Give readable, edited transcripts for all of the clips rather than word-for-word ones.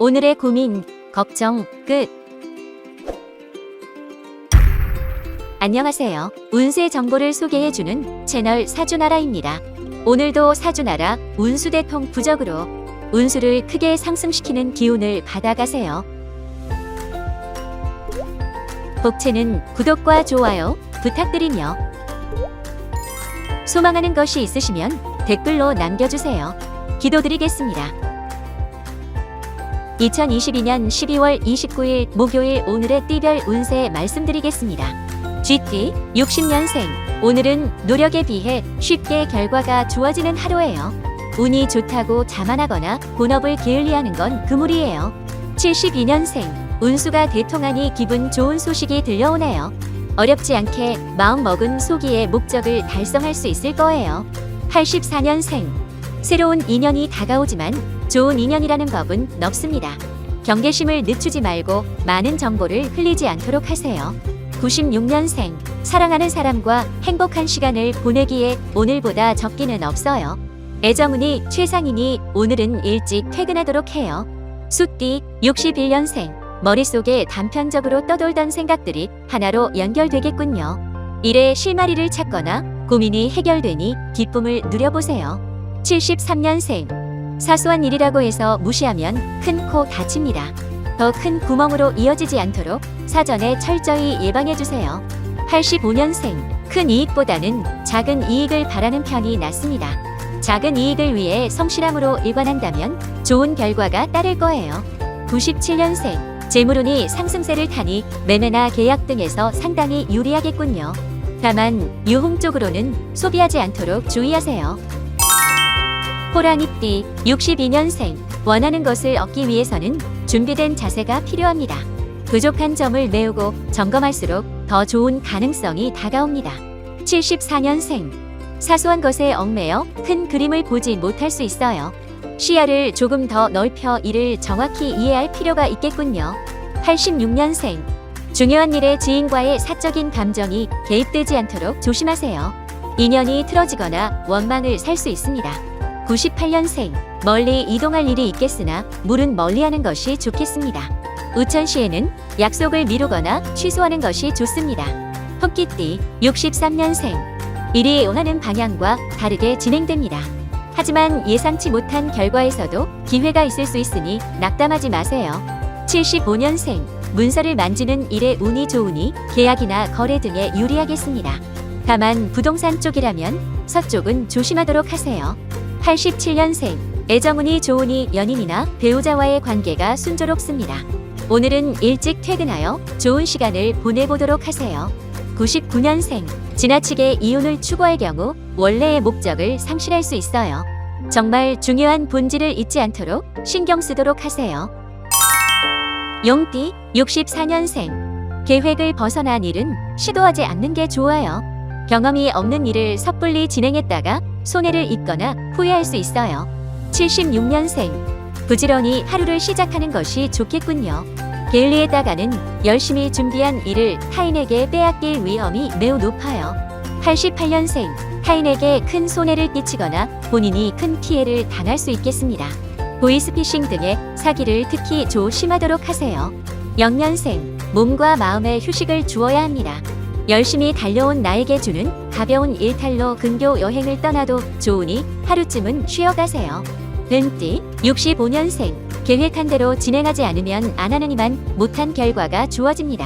오늘의 고민, 걱정, 끝. 안녕하세요. 운세 정보를 소개해주는 채널 사주나라입니다. 오늘도 사주나라 운수대통 부적으로 운수를 크게 상승시키는 기운을 받아가세요. 복채는 구독과 좋아요 부탁드리며 소망하는 것이 있으시면 댓글로 남겨주세요. 기도드리겠습니다. 2022년 12월 29일 목요일 오늘의 띠별 운세 말씀드리겠습니다. GT 60년생. 오늘은 노력에 비해 쉽게 결과가 좋아지는 하루예요. 운이 좋다고 자만하거나 본업을 게을리하는 건 금물이에요. 72년생. 운수가 대통하니 기분 좋은 소식이 들려오네요. 어렵지 않게 마음먹은 소기의 목적을 달성할 수 있을 거예요. 84년생. 새로운 인연이 다가오지만 좋은 인연이라는 법은 없습니다. 경계심을 늦추지 말고 많은 정보를 흘리지 않도록 하세요. 96년생. 사랑하는 사람과 행복한 시간을 보내기에 오늘보다 적기는 없어요. 애정운이 최상이니 오늘은 일찍 퇴근하도록 해요. 숫띠 61년생. 머릿속에 단편적으로 떠돌던 생각들이 하나로 연결되겠군요. 일에 실마리를 찾거나 고민이 해결되니 기쁨을 누려보세요. 73년생. 사소한 일이라고 해서 무시하면 큰 코 다칩니다. 더 큰 구멍으로 이어지지 않도록 사전에 철저히 예방해주세요. 85년생. 큰 이익보다는 작은 이익을 바라는 편이 낫습니다. 작은 이익을 위해 성실함으로 일관한다면 좋은 결과가 따를 거예요. 97년생. 재물운이 상승세를 타니 매매나 계약 등에서 상당히 유리하겠군요. 다만 유흥 쪽으로는 소비하지 않도록 주의하세요. 호랑이띠 62년생. 원하는 것을 얻기 위해서는 준비된 자세가 필요합니다. 부족한 점을 메우고 점검할수록 더 좋은 가능성이 다가옵니다. 74년생. 사소한 것에 얽매여 큰 그림을 보지 못할 수 있어요. 시야를 조금 더 넓혀 일을 정확히 이해할 필요가 있겠군요. 86년생. 중요한 일에 지인과의 사적인 감정이 개입되지 않도록 조심하세요. 인연이 틀어지거나 원망을 살 수 있습니다. 98년생. 멀리 이동할 일이 있겠으나 물은 멀리하는 것이 좋겠습니다. 우천시에는 약속을 미루거나 취소하는 것이 좋습니다. 토끼띠 63년생. 일이 원하는 방향과 다르게 진행됩니다. 하지만 예상치 못한 결과에서도 기회가 있을 수 있으니 낙담하지 마세요. 75년생. 문서를 만지는 일에 운이 좋으니 계약이나 거래 등에 유리하겠습니다. 다만 부동산 쪽이라면 서쪽은 조심하도록 하세요. 87년생. 애정운이 좋으니 연인이나 배우자와의 관계가 순조롭습니다. 오늘은 일찍 퇴근하여 좋은 시간을 보내보도록 하세요. 99년생. 지나치게 이윤을 추구할 경우 원래의 목적을 상실할 수 있어요. 정말 중요한 본질을 잊지 않도록 신경 쓰도록 하세요. 용띠 64년생. 계획을 벗어난 일은 시도하지 않는 게 좋아요. 경험이 없는 일을 섣불리 진행했다가 손해를 입거나 후회할 수 있어요. 76년생. 부지런히 하루를 시작하는 것이 좋겠군요. 게을리했다가는 열심히 준비한 일을 타인에게 빼앗길 위험이 매우 높아요. 88년생. 타인에게 큰 손해를 끼치거나 본인이 큰 피해를 당할 수 있겠습니다. 보이스피싱 등의 사기를 특히 조심하도록 하세요. 0년생. 몸과 마음에 휴식을 주어야 합니다. 열심히 달려온 나에게 주는 가벼운 일탈로 근교 여행을 떠나도 좋으니 하루쯤은 쉬어가세요. 뱀띠 65년생. 계획한 대로 진행하지 않으면 안 하는 이만 못한 결과가 주어집니다.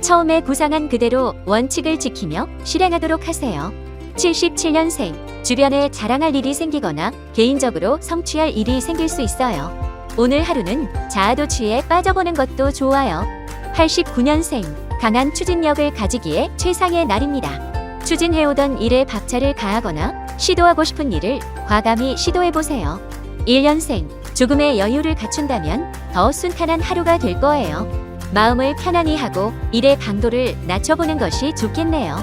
처음에 구상한 그대로 원칙을 지키며 실행하도록 하세요. 77년생. 주변에 자랑할 일이 생기거나 개인적으로 성취할 일이 생길 수 있어요. 오늘 하루는 자아도취에 빠져보는 것도 좋아요. 89년생. 강한 추진력을 가지기에 최상의 날입니다. 추진해오던 일에 박차를 가하거나 시도하고 싶은 일을 과감히 시도해보세요. 1년생. 조금의 여유를 갖춘다면 더 순탄한 하루가 될 거예요. 마음을 편안히 하고 일의 강도를 낮춰보는 것이 좋겠네요.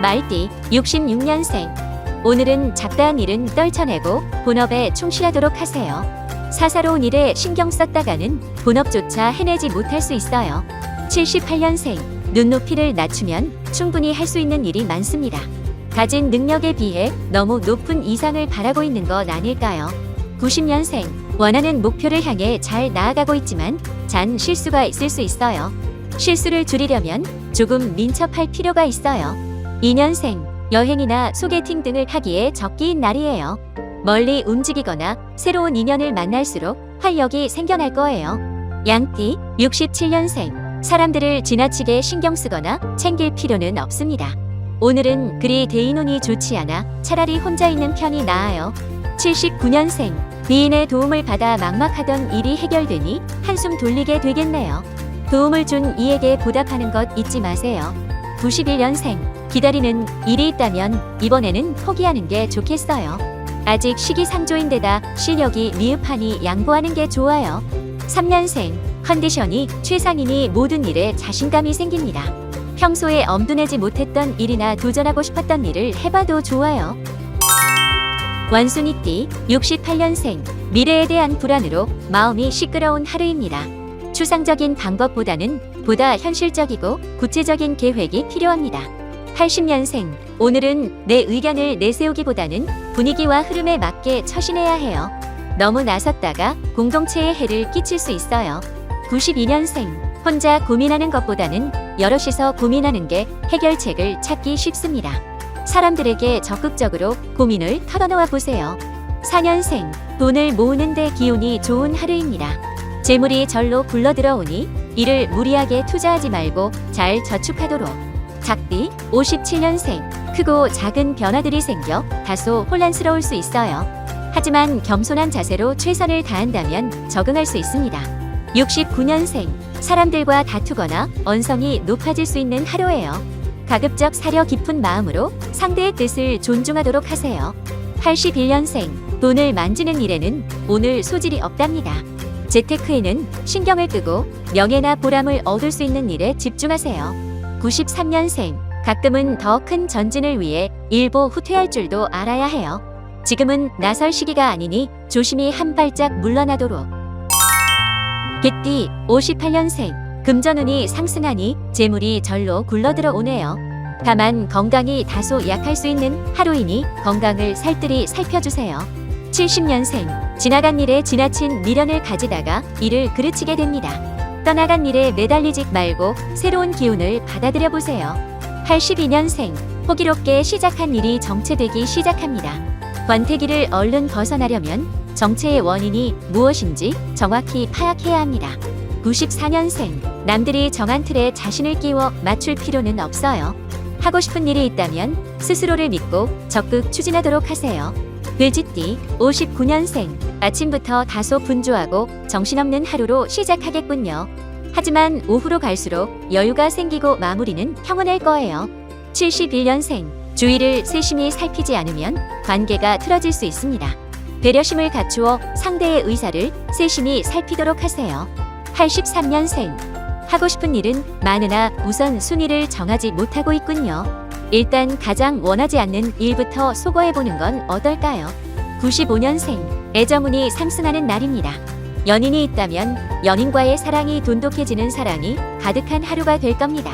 말띠 66년생. 오늘은 잡다한 일은 떨쳐내고 본업에 충실하도록 하세요. 사사로운 일에 신경 썼다가는 본업조차 해내지 못할 수 있어요. 78년생. 눈높이를 낮추면 충분히 할 수 있는 일이 많습니다. 가진 능력에 비해 너무 높은 이상을 바라고 있는 것 아닐까요? 90년생. 원하는 목표를 향해 잘 나아가고 있지만 잔 실수가 있을 수 있어요. 실수를 줄이려면 조금 민첩할 필요가 있어요. 2년생, 여행이나 소개팅 등을 하기에 적기인 날이에요. 멀리 움직이거나 새로운 인연을 만날수록 활력이 생겨날 거예요. 양띠, 67년생, 사람들을 지나치게 신경 쓰거나 챙길 필요는 없습니다. 오늘은 그리 대인운이 좋지 않아 차라리 혼자 있는 편이 나아요. 79년생, 지인의 도움을 받아 막막하던 일이 해결되니 한숨 돌리게 되겠네요. 도움을 준 이에게 보답하는 것 잊지 마세요. 91년생, 기다리는 일이 있다면 이번에는 포기하는 게 좋겠어요. 아직 시기상조인데다 실력이 미흡하니 양보하는 게 좋아요. 3년생, 컨디션이 최상이니 모든 일에 자신감이 생깁니다. 평소에 엄둔하지 못했던 일이나 도전하고 싶었던 일을 해봐도 좋아요. 원숭이띠, 68년생, 미래에 대한 불안으로 마음이 시끄러운 하루입니다. 추상적인 방법보다는 보다 현실적이고 구체적인 계획이 필요합니다. 80년생, 오늘은 내 의견을 내세우기보다는 분위기와 흐름에 맞게 처신해야 해요. 너무 나섰다가 공동체에 해를 끼칠 수 있어요. 92년생, 혼자 고민하는 것보다는 여럿이서 고민하는 게 해결책을 찾기 쉽습니다. 사람들에게 적극적으로 고민을 털어놓아 보세요. 4년생, 돈을 모으는 데 기운이 좋은 하루입니다. 재물이 절로 굴러들어오니 이를 무리하게 투자하지 말고 잘 저축하도록. 작띠, 57년생, 크고 작은 변화들이 생겨 다소 혼란스러울 수 있어요. 하지만 겸손한 자세로 최선을 다한다면 적응할 수 있습니다. 69년생, 사람들과 다투거나 언성이 높아질 수 있는 하루예요. 가급적 사려 깊은 마음으로 상대의 뜻을 존중하도록 하세요. 81년생, 돈을 만지는 일에는 오늘 소질이 없답니다. 재테크에는 신경을 끄고 명예나 보람을 얻을 수 있는 일에 집중하세요. 93년생, 가끔은 더 큰 전진을 위해 일보 후퇴할 줄도 알아야 해요. 지금은 나설 시기가 아니니 조심히 한 발짝 물러나도록. 개띠, 58년생, 금전운이 상승하니 재물이 절로 굴러들어 오네요. 다만 건강이 다소 약할 수 있는 하루이니 건강을 살뜰히 살펴주세요. 70년생, 지나간 일에 지나친 미련을 가지다가 일을 그르치게 됩니다. 떠나간 일에 매달리지 말고 새로운 기운을 받아들여 보세요. 82년생, 호기롭게 시작한 일이 정체되기 시작합니다. 권태기를 얼른 벗어나려면 정체의 원인이 무엇인지 정확히 파악해야 합니다. 94년생, 남들이 정한 틀에 자신을 끼워 맞출 필요는 없어요. 하고 싶은 일이 있다면 스스로를 믿고 적극 추진하도록 하세요. 돼지띠, 59년생, 아침부터 다소 분주하고 정신없는 하루로 시작하겠군요. 하지만 오후로 갈수록 여유가 생기고 마무리는 평온할 거예요. 71년생, 주위를 세심히 살피지 않으면 관계가 틀어질 수 있습니다. 배려심을 갖추어 상대의 의사를 세심히 살피도록 하세요. 83년생, 하고 싶은 일은 많으나 우선 순위를 정하지 못하고 있군요. 일단 가장 원하지 않는 일부터 소거해보는 건 어떨까요? 95년생, 애정운이 상승하는 날입니다. 연인이 있다면 연인과의 사랑이 돈독해지는 사랑이 가득한 하루가 될 겁니다.